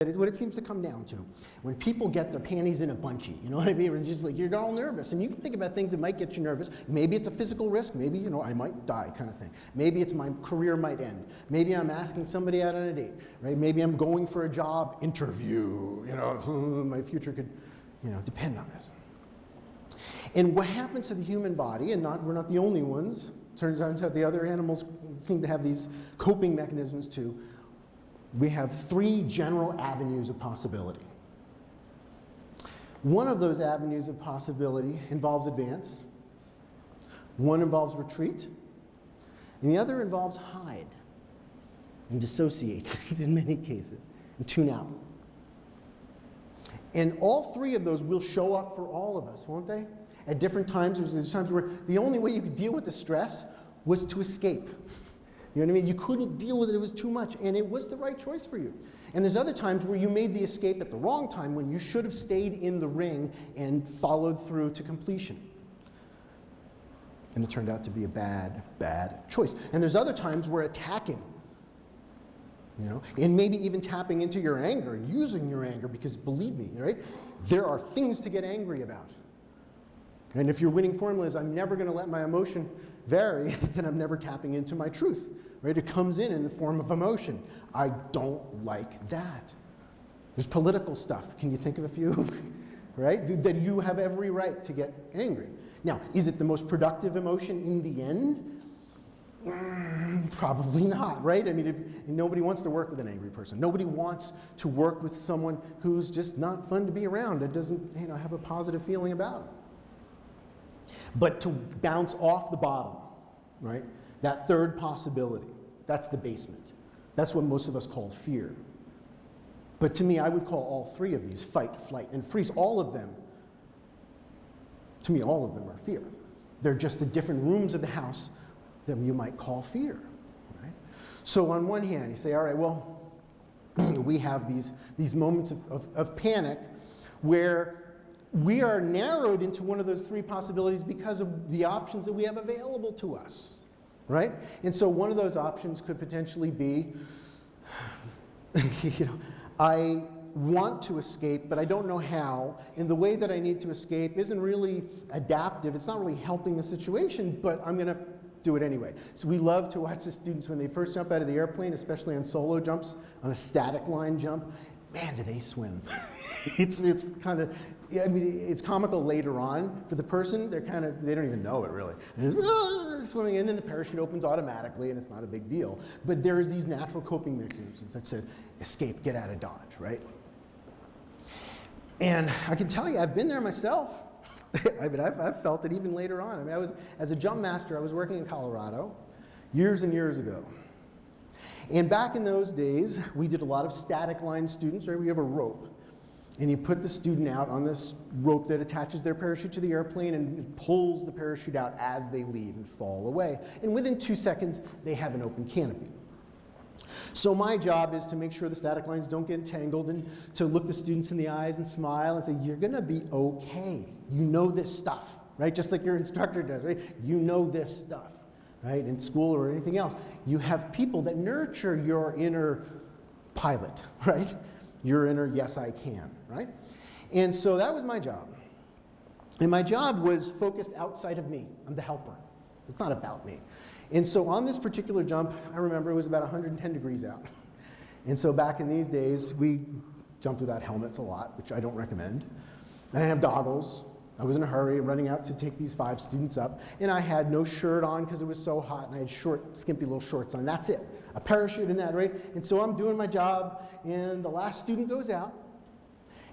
what it seems to come down to, when people get their panties in a bunchie, you know what I mean? It's just like you're all nervous, and you can think about things that might get you nervous. Maybe it's a physical risk, maybe, you know, I might die kind of thing. Maybe it's my career might end. Maybe I'm asking somebody out on a date, right? Maybe I'm going for a job interview, you know, my future could, you know, depend on this. And what happens to the human body, and we're not the only ones, turns out the other animals seem to have these coping mechanisms too. We have three general avenues of possibility. One of those avenues of possibility involves advance, one involves retreat, and the other involves hide and dissociate in many cases, and tune out. And all three of those will show up for all of us, won't they? At different times, there's times where the only way you could deal with the stress was to escape. You know what I mean? You couldn't deal with it, it was too much, and it was the right choice for you. And there's other times where you made the escape at the wrong time when you should have stayed in the ring and followed through to completion. And it turned out to be a bad, bad choice. And there's other times where attacking, you know, and maybe even tapping into your anger and using your anger, because believe me, right, there are things to get angry about. And if your winning formula is, I'm never going to let my emotion vary, then I'm never tapping into my truth, right? It comes in the form of emotion. I don't like that. There's political stuff. Can you think of a few, right? That you have every right to get angry. Now, is it the most productive emotion in the end? Probably not, right? I mean, nobody wants to work with an angry person. Nobody wants to work with someone who's just not fun to be around, that doesn't, you know, have a positive feeling about it. But to bounce off the bottom, right? That third possibility, that's the basement. That's what most of us call fear. But to me, I would call all three of these, fight, flight, and freeze, all of them, to me, all of them are fear. They're just the different rooms of the house that you might call fear, right? So on one hand, you say, all right, well, we have these moments of panic where we are narrowed into one of those three possibilities because of the options that we have available to us, right? And so one of those options could potentially be, you know, I want to escape, but I don't know how, and the way that I need to escape isn't really adaptive, it's not really helping the situation, but I'm going to do it anyway. So we love to watch the students when they first jump out of the airplane, especially on solo jumps, on a static line jump. Man, do they swim. It's kind of, I mean, it's comical later on for the person. They don't even know it really. They're swimming in, and the parachute opens automatically, and it's not a big deal. But there is these natural coping mechanisms that said, escape, get out of Dodge, right? And I can tell you, I've been there myself. I mean, I've felt it even later on. I mean, as a jump master, I was working in Colorado years and years ago. And back in those days, we did a lot of static line students, right? We have a rope. And you put the student out on this rope that attaches their parachute to the airplane and it pulls the parachute out as they leave and fall away. And within 2 seconds, they have an open canopy. So my job is to make sure the static lines don't get entangled and to look the students in the eyes and smile and say, you're going to be okay. You know this stuff, right? Just like your instructor does, right? You know this stuff. Right, in school or anything else, you have people that nurture your inner pilot, right? Your inner yes I can, right? And so that was my job. And my job was focused outside of me. I'm the helper. It's not about me. And so on this particular jump, I remember it was about 110 degrees out. And so back in these days, we jumped without helmets a lot, which I don't recommend. And I have goggles. I was in a hurry, running out to take these 5 students up, and I had no shirt on because it was so hot, and I had short, skimpy little shorts on. That's it. A parachute in that, right? And so I'm doing my job, and the last student goes out,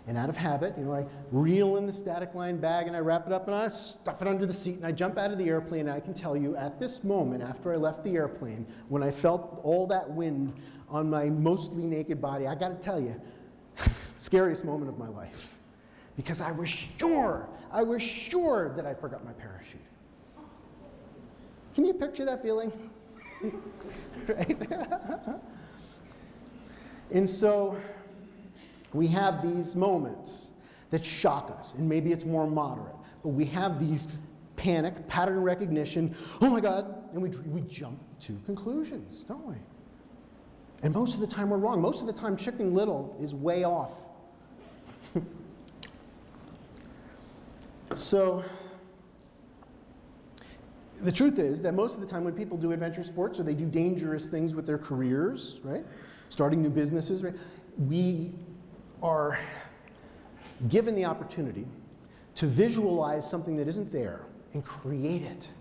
and out of habit, you know, I reel in the static line bag, and I wrap it up, and I stuff it under the seat, and I jump out of the airplane, and I can tell you, at this moment, after I left the airplane, when I felt all that wind on my mostly naked body, I gotta tell you, scariest moment of my life. Because I was sure that I forgot my parachute. Can you picture that feeling? Right? And so we have these moments that shock us, and maybe it's more moderate, but we have these panic, pattern recognition, oh my God, and we jump to conclusions, don't we? And most of the time we're wrong. Most of the time Chicken Little is way off. So, the truth is that most of the time when people do adventure sports or they do dangerous things with their careers, right? Starting new businesses, right? We are given the opportunity to visualize something that isn't there and create it,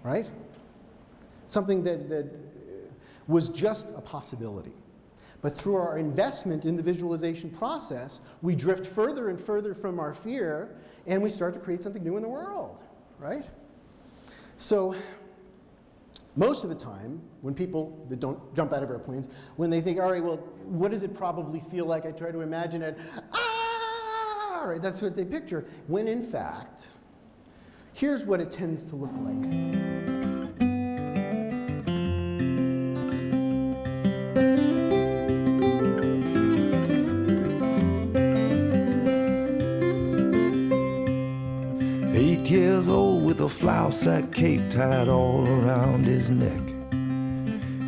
right? Something that was just a possibility. But through our investment in the visualization process, we drift further and further from our fear, and we start to create something new in the world, right? So, most of the time, when people that don't jump out of airplanes, when they think, all right, well, what does it probably feel like? I try to imagine it, right, that's what they picture. When in fact, here's what it tends to look like. Years old with a flour sack cape tied all around his neck.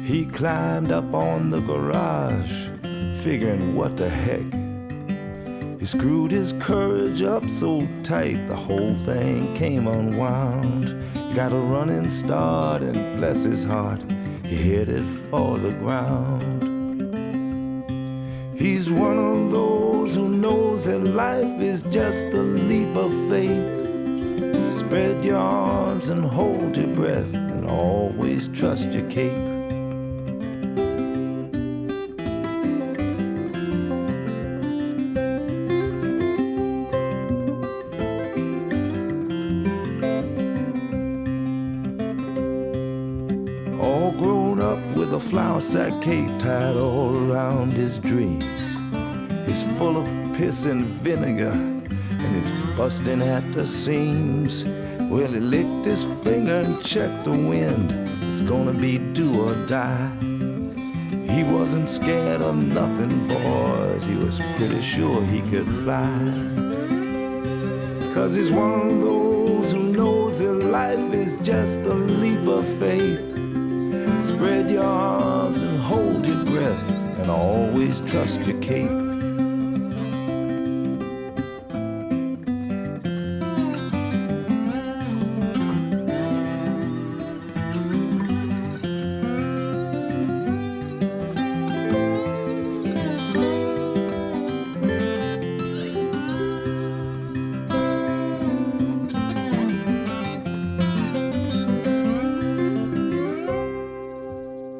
He climbed up on the garage, figuring what the heck. He screwed his courage up so tight the whole thing came unwound. He got a running start and bless his heart, he headed for the ground. He's one of those who knows that life is just a leap of faith. Spread your arms and hold your breath and always trust your cape. All grown up with a flour sack cape tied all around his dreams. He's full of piss and vinegar and he's busting at the seams. Well, he licked his finger and checked the wind. It's gonna be do or die. He wasn't scared of nothing, boys. He was pretty sure he could fly. 'Cause he's one of those who knows that life is just a leap of faith. Spread your arms and hold your breath and always trust your cape.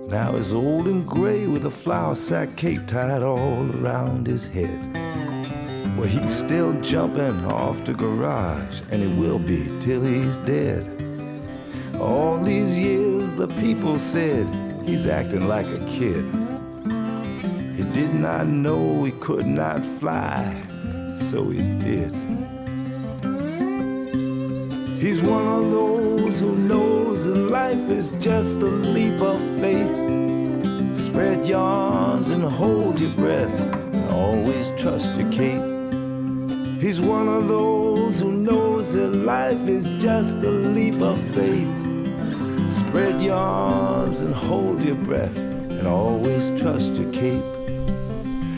Now he's old and gray with a flour sack cape tied all around his head. Well, he's still jumping off the garage, and he will be till he's dead. All these years the people said he's acting like a kid. He did not know he could not fly, so he did. He's one of those who knows that life is just a leap of faith. Spread your arms and hold your breath and always trust your cape. He's one of those who knows that life is just a leap of faith. Spread your arms and hold your breath and always trust your cape.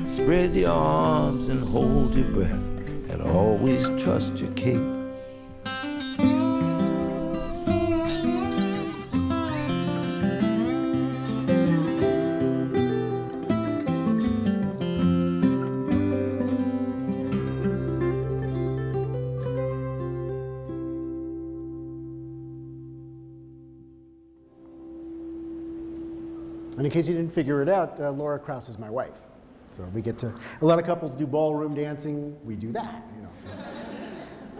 Spread your arms and hold your breath and always trust your cape. And in case you didn't figure it out, Laura Krause is my wife. So we get to, a lot of couples do ballroom dancing, we do that, you know. So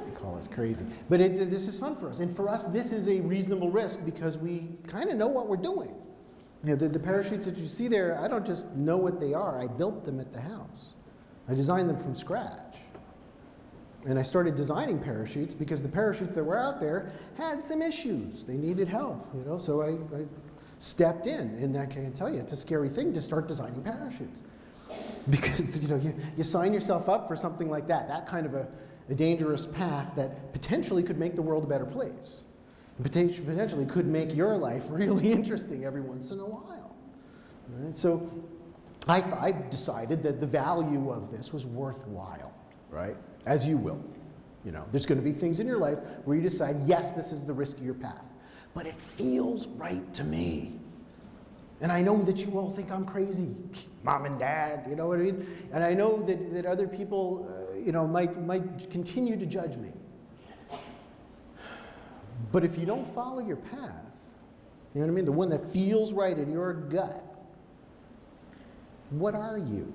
they call us crazy. But this is fun for us. And for us, this is a reasonable risk because we kind of know what we're doing. You know, the parachutes that you see there, I don't just know what they are, I built them at the house. I designed them from scratch. And I started designing parachutes because the parachutes that were out there had some issues. They needed help, you know, so I stepped in, and I can tell you, it's a scary thing to start designing parachutes. Because, you know, you sign yourself up for something like that kind of a dangerous path that potentially could make the world a better place. And potentially could make your life really interesting every once in a while. Right? So I decided that the value of this was worthwhile, right? As you will. You know, there's going to be things in your life where you decide, yes, this is the riskier path. But it feels right to me. And I know that you all think I'm crazy, mom and dad, you know what I mean? And I know that other people, you know, might continue to judge me. But if you don't follow your path, you know what I mean? The one that feels right in your gut, what are you?